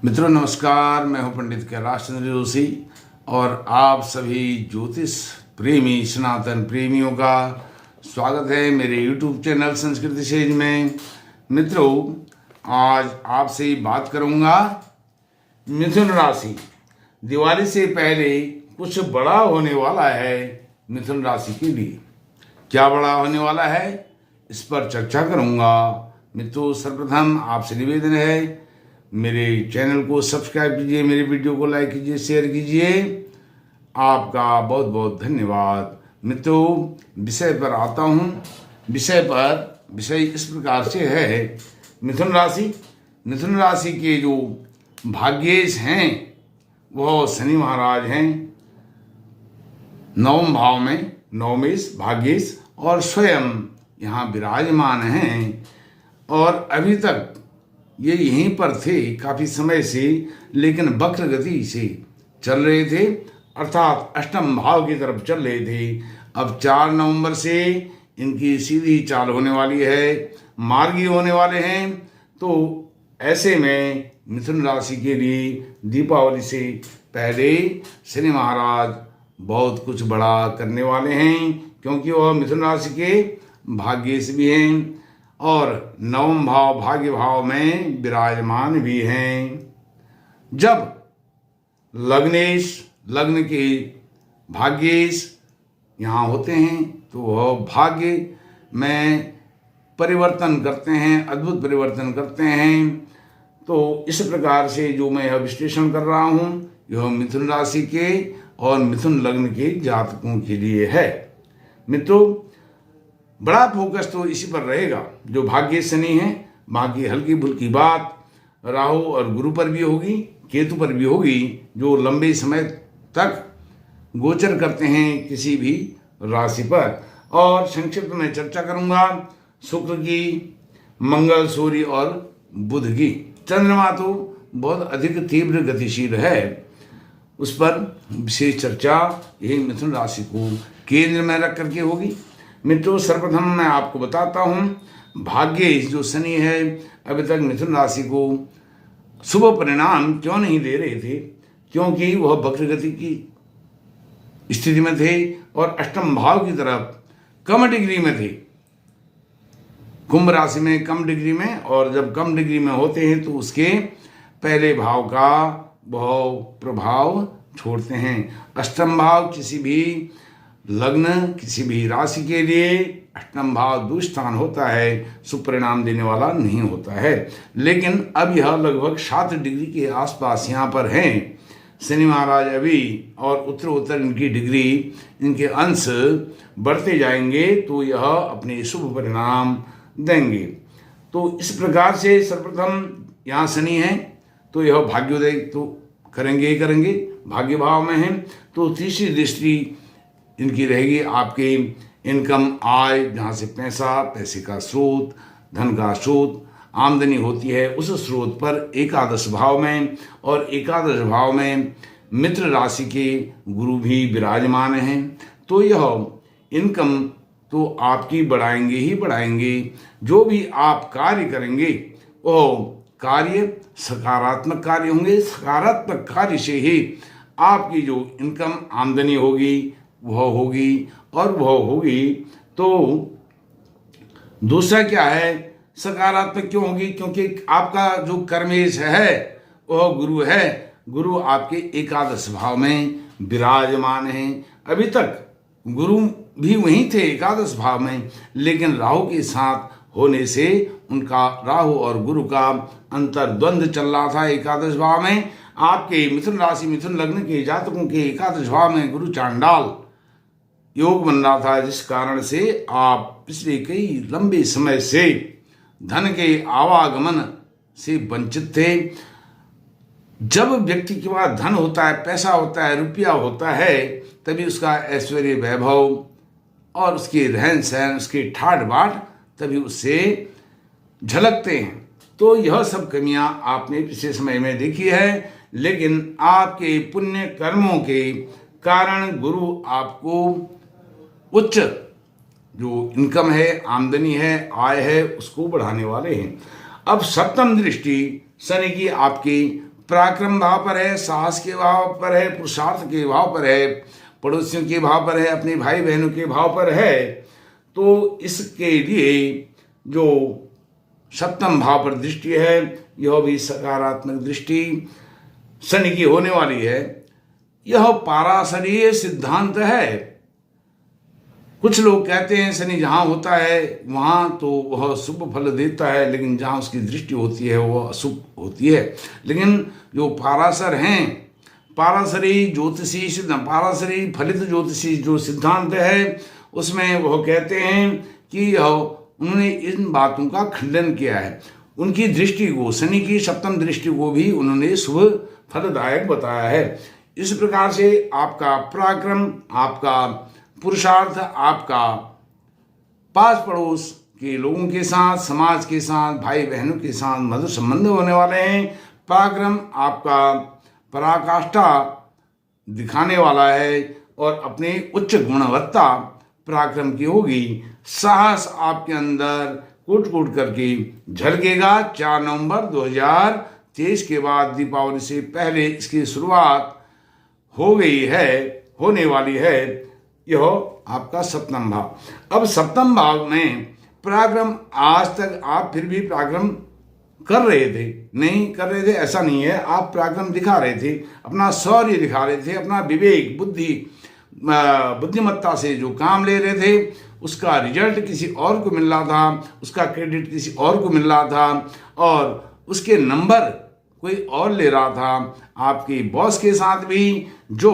मित्रों नमस्कार, मैं हूं पंडित कैलाश चंद्र जोशी और आप सभी ज्योतिष प्रेमी सनातन प्रेमियों का स्वागत है मेरे YouTube चैनल संस्कृति सेज में। मित्रों, आज आपसे बात करूंगा मिथुन राशि। दिवाली से पहले कुछ बड़ा होने वाला है मिथुन राशि के लिए। क्या बड़ा होने वाला है, इस पर चर्चा करूंगा। मित्रों, सर्वप्रथम आपसे निवेदन है, मेरे चैनल को सब्सक्राइब कीजिए, मेरे वीडियो को लाइक कीजिए, शेयर कीजिए। आपका बहुत बहुत धन्यवाद। मित्रों, विषय पर आता हूँ। विषय इस प्रकार से है, मिथुन राशि के जो भाग्येश हैं वह शनि महाराज हैं। नवम भाव में नवमेश भाग्येश और स्वयं यहाँ विराजमान हैं और अभी तक ये यहीं पर थे काफी समय से, लेकिन वक्र गति से चल रहे थे, अर्थात अष्टम भाव की तरफ चल रहे थे। अब 4 नवंबर से इनकी सीधी चाल होने वाली है, मार्गी होने वाले हैं। तो ऐसे में मिथुन राशि के लिए दीपावली से पहले शनि महाराज बहुत कुछ बड़ा करने वाले हैं, क्योंकि वह मिथुन राशि के भाग्येश भी हैं और नवम भाव भाग्य भाव में विराजमान भी हैं। जब लग्न के भाग्येश यहाँ होते हैं तो वह भाग्य में परिवर्तन करते हैं, अद्भुत परिवर्तन करते हैं। तो इस प्रकार से जो मैं यह विश्लेषण कर रहा हूँ, यह मिथुन राशि के और मिथुन लग्न के जातकों के लिए है। मित्रों, बड़ा फोकस तो इसी पर रहेगा जो भाग्य शनि है। बाकी हल्की फुल्की बात राहु और गुरु पर भी होगी, केतु पर भी होगी, जो लंबे समय तक गोचर करते हैं किसी भी राशि पर। और संक्षिप्त में चर्चा करूंगा शुक्र की, मंगल, सूर्य और बुध की। चंद्रमा तो बहुत अधिक तीव्र गतिशील है, उस पर विशेष चर्चा यही मिथुन राशि को केंद्र में रख करके होगी। मित्रों, सर्वप्रथम मैं आपको बताता हूँ भाग्येश जो शनि है अभी तक मिथुन राशि को शुभ परिणाम क्यों नहीं दे रहे थे, क्योंकि वह वक्र गति की स्थिति में थे और अष्टम भाव की तरफ कम डिग्री में थे, कुंभ राशि में कम डिग्री में। और जब कम डिग्री में होते हैं तो उसके पहले भाव का बहुत प्रभाव छोड़ते हैं। अष्टम भाव किसी भी लग्न, किसी भी राशि के लिए अष्टम भाव दुष्स्थान होता है, सुपरिणाम देने वाला नहीं होता है। लेकिन अब यह लगभग 7 डिग्री के आसपास यहाँ पर हैं शनि महाराज अभी, और उत्तर इनकी डिग्री, इनके अंश बढ़ते जाएंगे तो यह अपने शुभ परिणाम देंगे। तो इस प्रकार से सर्वप्रथम यहाँ शनि है तो यह भाग्योदय तो करेंगे, भाग्य भाव में है। तो तीसरी दृष्टि इनकी रहेगी आपके इनकम, आय, जहाँ से पैसे का स्रोत, धन का स्रोत, आमदनी होती है, उस स्रोत पर एकादश भाव में। और एकादश भाव में मित्र राशि के गुरु भी विराजमान हैं। तो यह इनकम तो आपकी बढ़ाएंगे। जो भी आप कार्य करेंगे वो कार्य सकारात्मक कार्य होंगे। सकारात्मक कार्य से ही आपकी जो इनकम आमदनी होगी वह होगी। तो दूसरा क्या है, सकारात्मक क्यों होगी, क्योंकि आपका जो कर्मेश है वह गुरु है। गुरु आपके एकादश भाव में विराजमान है। अभी तक गुरु भी वहीं थे एकादश भाव में, लेकिन राहु के साथ होने से उनका, राहु और गुरु का अंतर्द्वंद चल रहा था एकादश भाव में। आपके मिथुन राशि मिथुन लग्न के जातकों के एकादश भाव में गुरु चांडाल योग बन रहा था, जिस कारण से आप पिछले कई लंबे समय से धन के आवागमन से वंचित थे। जब व्यक्ति के पास धन होता है, पैसा होता है, रुपया होता है, तभी उसका ऐश्वर्य वैभव और उसके रहन सहन, उसके ठाट बाट तभी उससे झलकते हैं। तो यह सब कमियां आपने पिछले समय में देखी है, लेकिन आपके पुण्य कर्मों के कारण गुरु आपको उच्च जो इनकम है, आमदनी है, आय है, उसको बढ़ाने वाले हैं। अब सप्तम दृष्टि शनि की आपकी पराक्रम भाव पर है, साहस के भाव पर है, पुरुषार्थ के भाव पर है, पड़ोसियों के भाव पर है, अपने भाई बहनों के भाव पर है। तो इसके लिए जो सप्तम भाव पर दृष्टि है, यह भी सकारात्मक दृष्टि शनि की होने वाली है। यह पाराशरीय सिद्धांत है। कुछ लोग कहते हैं शनि जहाँ होता है वहाँ तो वह शुभ फल देता है, लेकिन जहाँ उसकी दृष्टि होती है वह अशुभ होती है। लेकिन जो पाराशर हैं, पाराशरी ज्योतिषी पाराशरी फलित ज्योतिषी जो सिद्धांत है, उसमें वह कहते हैं कि उन्होंने इन बातों का खंडन किया है। उनकी दृष्टि को, शनि की सप्तम दृष्टि को भी उन्होंने शुभ फलदायक बताया है। इस प्रकार से आपका पराक्रम, आपका पुरुषार्थ, आपका पास पड़ोस के लोगों के साथ, समाज के साथ, भाई बहनों के साथ मधुर संबंध होने वाले हैं। पराक्रम आपका पराकाष्ठा दिखाने वाला है और अपनी उच्च गुणवत्ता पराक्रम की होगी। साहस आपके अंदर कूट कूट करके झलकेगा। 4 नवंबर 2023 के बाद, दीपावली से पहले इसकी शुरुआत हो गई है, होने वाली है। यह आपका सप्तम भाव। अब सप्तम भाव में पराक्रम, आज तक आप फिर भी पराक्रम कर रहे थे, नहीं कर रहे थे ऐसा नहीं है, आप पराक्रम दिखा रहे थे, अपना शौर्य दिखा रहे थे, अपना विवेक, बुद्धिमत्ता से जो काम ले रहे थे उसका रिजल्ट किसी और को मिल रहा था, उसका क्रेडिट किसी और को मिल रहा था और उसके नंबर कोई और ले रहा था। आपके बॉस के साथ भी जो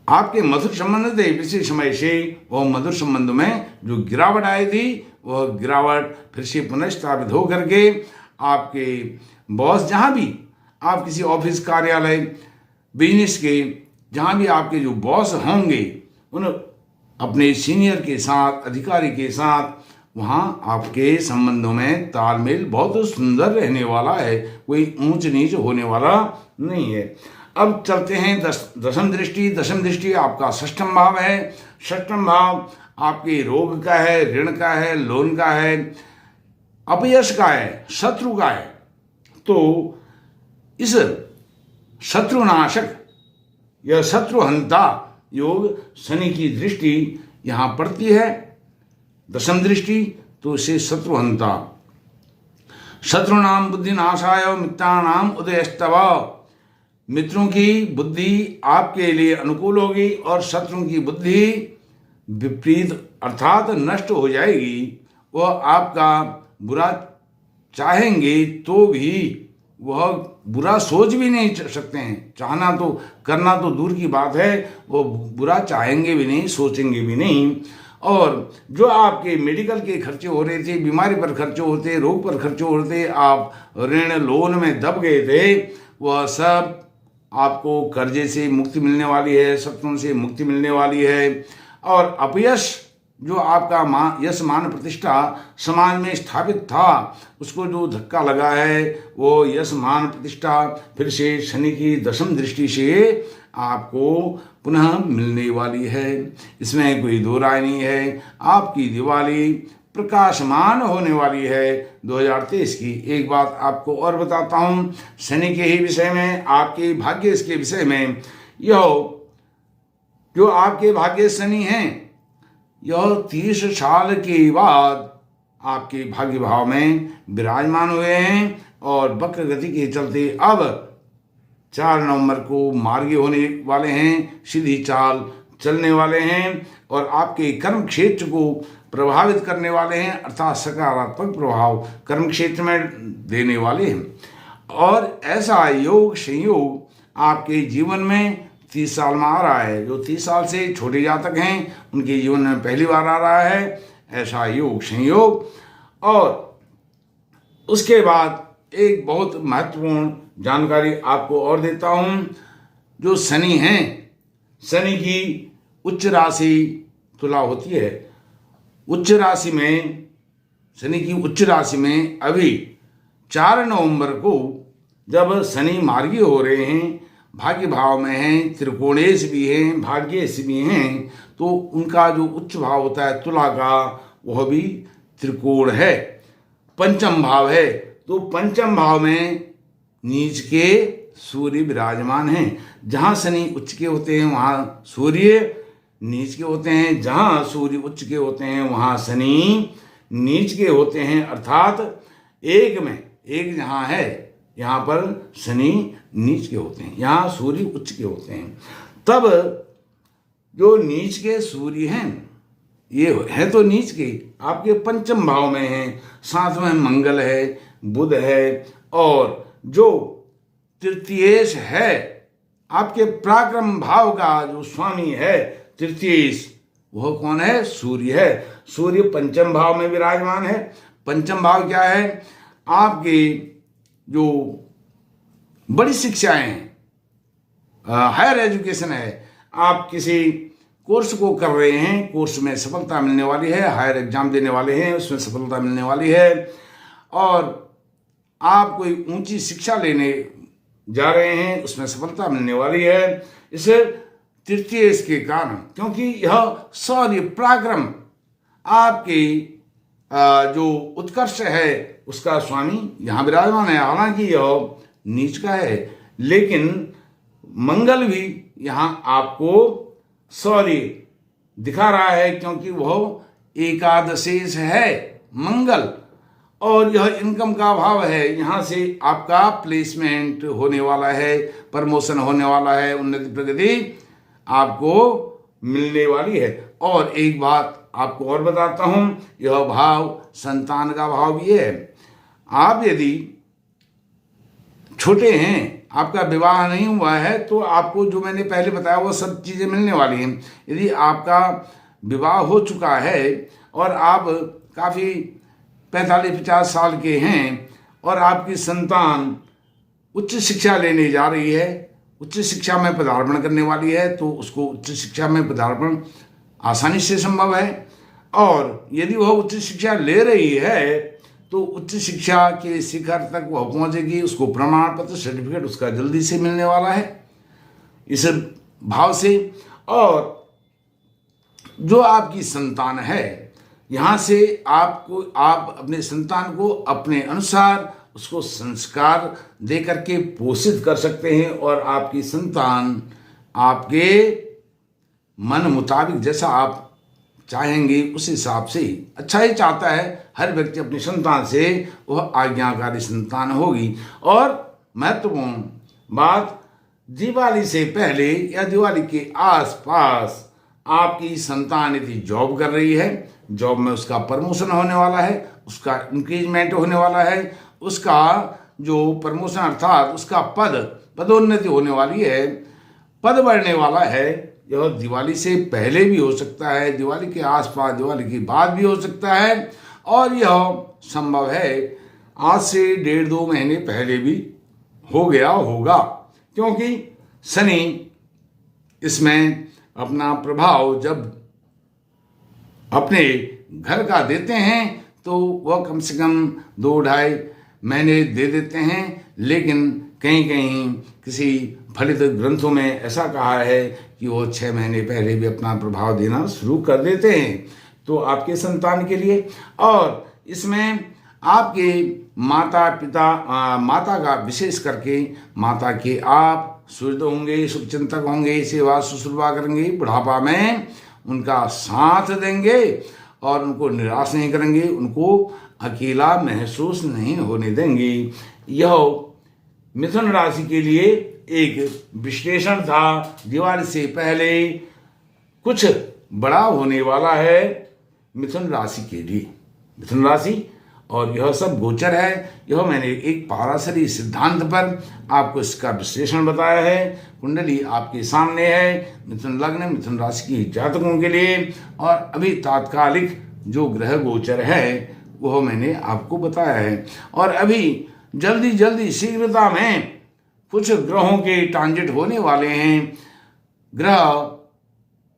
आपके मधुर संबंध थे पिछले समय से, वह मधुर संबंध में जो गिरावट आई थी, वह गिरावट फिर से पुनर्स्थापित हो करके आपके बॉस, जहाँ भी आप किसी ऑफिस, कार्यालय, बिजनेस के जहाँ भी आपके जो बॉस होंगे, उन अपने सीनियर के साथ, अधिकारी के साथ, वहाँ आपके संबंधों में तालमेल बहुत सुंदर रहने वाला है, कोई ऊंच नीच होने वाला नहीं है। अब चलते हैं दशम दृष्टि। दशम दृष्टि आपका षष्ठम भाव है। षष्ठम भाव आपके रोग का है, ऋण का है, लोन का है, अपयश का है, शत्रु का है। तो इस शत्रुनाशक या शत्रुहंता योग शनि की दृष्टि यहाँ पड़ती है, दशम दृष्टि, तो इसे शत्रुहंता। शत्रुनाम बुद्धि नाशाय मित्राणाम उदयस्तव। मित्रों की बुद्धि आपके लिए अनुकूल होगी और शत्रुओं की बुद्धि विपरीत अर्थात नष्ट हो जाएगी। वह आपका बुरा चाहेंगे तो भी वह बुरा सोच भी नहीं सकते हैं। चाहना तो, करना तो दूर की बात है, वो बुरा चाहेंगे भी नहीं, सोचेंगे भी नहीं। और जो आपके मेडिकल के खर्चे हो रहे थे, बीमारी पर खर्चे होते, रोग पर खर्चे हो रहे थे, आप ऋण लोन में दब गए थे, वह सब आपको कर्जे से मुक्ति मिलने वाली है, शत्रुओं से मुक्ति मिलने वाली है। और अपयश जो आपका यश मान प्रतिष्ठा समाज में स्थापित था, उसको जो धक्का लगा है, वो यश मान प्रतिष्ठा फिर से शनि की दशम दृष्टि से आपको पुनः मिलने वाली है। इसमें कोई दो राय नहीं है। आपकी दिवाली प्रकाशमान होने वाली है 2023 की। एक बात आपको और बताता हूँ शनि के ही विषय में, आपके भाग्य के विषय में। यह जो आपके भाग्य शनि हैं, यह 30 साल के बाद आपके भाग्य भाव में विराजमान हुए हैं और वक्र गति के चलते अब 4 नवंबर को मार्गी होने वाले हैं, सीधी चाल चलने वाले हैं और आपके कर्म क्षेत्र को प्रभावित करने वाले हैं, अर्थात सकारात्मक प्रभाव कर्म क्षेत्र में देने वाले हैं। और ऐसा योग संयोग आपके जीवन में 30 साल में आ रहा है। जो 30 साल से छोटे जातक हैं उनके जीवन में पहली बार आ रहा है ऐसा योग संयोग। और उसके बाद एक बहुत महत्वपूर्ण जानकारी आपको और देता हूँ। जो शनि हैं, शनि की उच्च राशि तुला होती है। उच्च राशि में, शनि की उच्च राशि में अभी 4 नवंबर को जब शनि मार्गी हो रहे हैं, भाग्य भाव में हैं, त्रिकोणेश भी हैं, भाग्येश भी हैं, तो उनका जो उच्च भाव होता है तुला का, वह भी त्रिकोण है, पंचम भाव है। तो पंचम भाव में नीच के सूर्य विराजमान हैं। जहाँ शनि उच्च के होते हैं वहाँ सूर्य नीच के होते हैं, जहाँ सूर्य उच्च के होते हैं वहाँ शनि नीच के होते हैं। अर्थात एक में एक जहाँ है यहाँ पर शनि नीच के होते हैं, यहाँ सूर्य उच्च के होते हैं। तब जो नीच के सूर्य हैं ये है तो नीच के आपके पंचम भाव में हैं, साथ में मंगल है, बुध है, और जो तृतीयेश है आपके पराक्रम भाव का जो स्वामी है तृतीयेश, वह कौन है? सूर्य है। सूर्य पंचम भाव में विराजमान है। पंचम भाव क्या है? आपकी जो बड़ी शिक्षाएं हैं, हायर एजुकेशन है, आप किसी कोर्स को कर रहे हैं, कोर्स में सफलता मिलने वाली है, हायर एग्जाम देने वाले हैं उसमें सफलता मिलने वाली है, और आप कोई ऊंची शिक्षा लेने जा रहे हैं उसमें सफलता मिलने वाली है। इसे तृतीय इसके कारण, क्योंकि यह शौर्य पराक्रम आपकी जो उत्कर्ष है उसका स्वामी यहाँ विराजमान है। हालांकि यह नीच का है, लेकिन मंगल भी यहाँ आपको शौर्य दिखा रहा है, क्योंकि वह एकादशेश है मंगल, और यह इनकम का भाव है। यहाँ से आपका प्लेसमेंट होने वाला है, प्रमोशन होने वाला है, उन्नति प्रगति आपको मिलने वाली है। और एक बात आपको और बताता हूँ, यह भाव संतान का भाव भी है। आप यदि छोटे हैं, आपका विवाह नहीं हुआ है, तो आपको जो मैंने पहले बताया वो सब चीज़ें मिलने वाली हैं। यदि आपका विवाह हो चुका है और आप काफ़ी 45-50 साल के हैं और आपकी संतान उच्च शिक्षा लेने जा रही है, उच्च शिक्षा में पदार्पण करने वाली है, तो उसको उच्च शिक्षा में पदार्पण आसानी से संभव है। और यदि वह उच्च शिक्षा ले रही है तो उच्च शिक्षा के शिखर तक वह पहुंचेगी, उसको प्रमाण पत्र सर्टिफिकेट उसका जल्दी से मिलने वाला है इस भाव से। और जो आपकी संतान है, यहाँ से आपको आप अपने संतान को अपने अनुसार उसको संस्कार दे करके पोषित कर सकते हैं, और आपकी संतान आपके मन मुताबिक जैसा आप चाहेंगे उस हिसाब से अच्छा ही चाहता है। हर व्यक्ति अपनी संतान से वह आज्ञाकारी संतान होगी। और महत्वपूर्ण बात, दिवाली से पहले या दिवाली के आसपास आपकी संतान यदि जॉब कर रही है, जॉब में उसका प्रमोशन होने वाला है, उसका इंक्रीजमेंट होने वाला है, उसका जो प्रमोशन अर्थात उसका पदोन्नति होने वाली है, पद बढ़ने वाला है। यह दिवाली से पहले भी हो सकता है, दिवाली के आसपास, दिवाली के बाद भी हो सकता है, और यह संभव है आज से 1.5-2 महीने पहले भी हो गया होगा, क्योंकि शनि इसमें अपना प्रभाव जब अपने घर का देते हैं तो वह कम से कम 2-2.5 महीने दे देते हैं। लेकिन कहीं कहीं किसी फलित ग्रंथों में ऐसा कहा है कि वो 6 महीने पहले भी अपना प्रभाव देना शुरू कर देते हैं, तो आपके संतान के लिए। और इसमें आपके माता पिता, माता का विशेष करके माता के आप सुहृद होंगे, शुभचिंतक होंगे, सेवा शुश्रूषा करेंगे, बुढ़ापा में उनका साथ देंगे और उनको निराश नहीं करेंगे, उनको अकेला महसूस नहीं होने देंगे। यह मिथुन राशि के लिए एक विश्लेषण था। दिवाली से पहले कुछ बड़ा होने वाला है मिथुन राशि के लिए, मिथुन राशि, और यह सब गोचर है। यह मैंने एक पाराशरी सिद्धांत पर आपको इसका विश्लेषण बताया है। कुंडली आपके सामने है, मिथुन लग्न, मिथुन राशि की जातकों के लिए, और अभी तात्कालिक जो ग्रह गोचर है वह मैंने आपको बताया है। और अभी जल्दी जल्दी शीघ्रता में कुछ ग्रहों के ट्रांजिट होने वाले हैं। ग्रह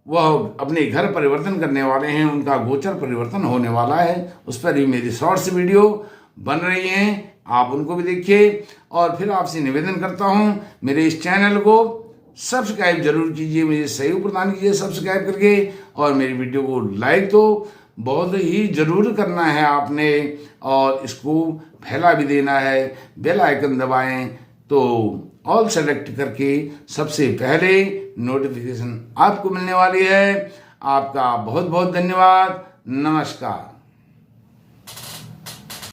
वह अपने घर परिवर्तन करने वाले हैं, उनका गोचर परिवर्तन होने वाला है। उस पर भी मेरी शॉर्ट्स वीडियो बन रही हैं, आप उनको भी देखिए। और फिर आपसे निवेदन करता हूं, मेरे इस चैनल को सब्सक्राइब जरूर कीजिए, मुझे सहयोग प्रदान कीजिए सब्सक्राइब करके, और मेरी वीडियो को लाइक तो बहुत ही ज़रूर करना है आपने, और इसको फैला भी देना है। बेल आइकन दबाएं तो ऑल सेलेक्ट करके सबसे पहले नोटिफिकेशन आपको मिलने वाली है। आपका बहुत बहुत धन्यवाद। नमस्कार।